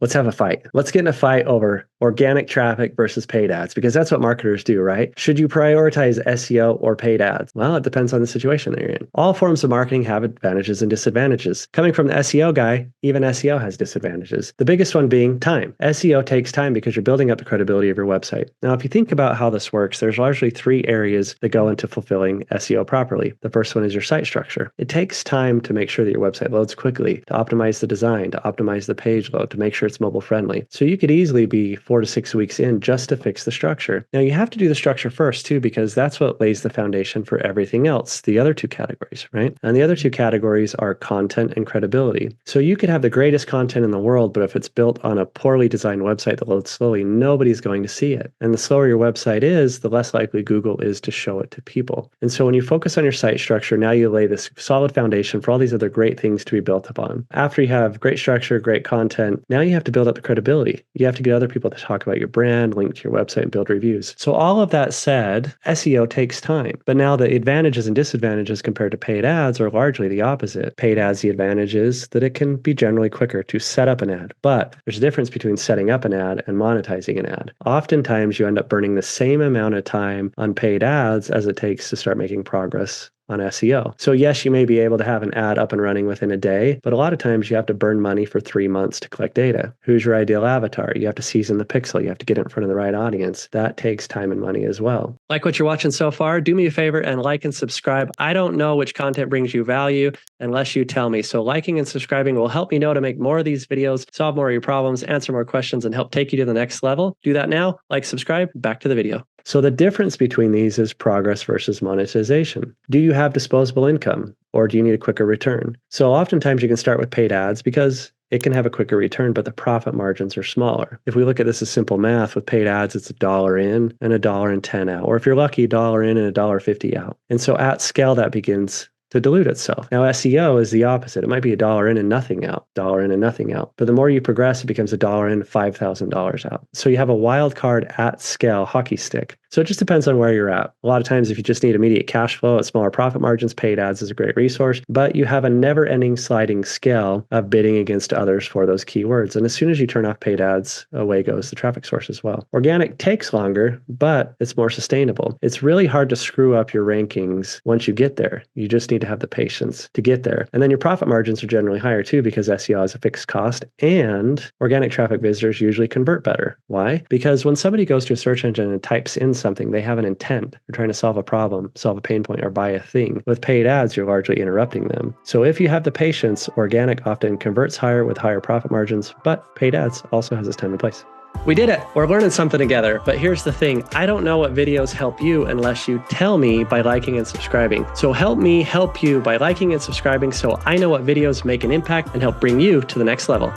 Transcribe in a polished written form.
Let's have a fight. Let's get in a fight over organic traffic versus paid ads, because that's what marketers do, right? Should you prioritize SEO or paid ads? Well, it depends on the situation that you're in. All forms of marketing have advantages and disadvantages. Coming from the SEO guy, even SEO has disadvantages. The biggest one being time. SEO takes time because you're building up the credibility of your website. Now, if you think about how this works, there's largely 3 areas that go into fulfilling SEO properly. The first one is your site structure. It takes time to make sure that your website loads quickly, to optimize the design, to optimize the page load, to make sure it's mobile friendly. So you could easily be 4 to 6 weeks in just to fix the structure. Now you have to do the structure first too, because that's what lays the foundation for everything else, the other 2 categories, right? And the other 2 categories are content and credibility. So you could have the greatest content in the world, but if it's built on a poorly designed website that loads slowly, nobody's going to see it. And the slower your website is, the less likely Google is to show it to people. And so when you focus on your site structure, now you lay this solid foundation for all these other great things to be built upon. After you have great structure, great content, now you have to build up the credibility. You have to get other people to talk about your brand, link to your website, and build reviews. So all of that said, SEO takes time. But now the advantages and disadvantages compared to paid ads are largely the opposite. Paid ads, the advantage is that it can be generally quicker to set up an ad. But there's a difference between setting up an ad and monetizing an ad. Oftentimes you end up burning the same amount of time on paid ads as it takes to start making progress on SEO. So yes, you may be able to have an ad up and running within a day, but a lot of times you have to burn money for 3 months to collect data. Who's your ideal avatar? You have to season the pixel. You have to get it in front of the right audience. That takes time and money as well. Like what you're watching so far? Do me a favor and like and subscribe. I don't know which content brings you value unless you tell me. So liking and subscribing will help me know to make more of these videos, solve more of your problems, answer more questions, and help take you to the next level. Do that now. Like, subscribe, back to the video. So the difference between these is progress versus monetization. Do you have disposable income, or do you need a quicker return? So oftentimes you can start with paid ads because it can have a quicker return, but the profit margins are smaller. If we look at this as simple math, with paid ads, it's $1 in and $1.10 out. Or if you're lucky, $1 in and $1.50 out. And so at scale, that begins to dilute itself. Now, SEO is the opposite. It might be $1 in and nothing out, $1 in and nothing out. But the more you progress, it becomes $1 in, $5,000 out. So you have a wild card at scale hockey stick. So it just depends on where you're at. A lot of times, if you just need immediate cash flow at smaller profit margins, paid ads is a great resource, but you have a never-ending sliding scale of bidding against others for those keywords. And as soon as you turn off paid ads, away goes the traffic source as well. Organic takes longer, but it's more sustainable. It's really hard to screw up your rankings once you get there. You just need to have the patience to get there. And then your profit margins are generally higher too, because SEO is a fixed cost, and organic traffic visitors usually convert better. Why? Because when somebody goes to a search engine and types in something, they have an intent. They're trying to solve a problem, solve a pain point, or buy a thing. With paid ads, you're largely interrupting them. So if you have the patience, organic often converts higher with higher profit margins, but paid ads also has its time and place. We did it. We're learning something together. But here's the thing. I don't know what videos help you unless you tell me by liking and subscribing. So help me help you by liking and subscribing so I know what videos make an impact and help bring you to the next level.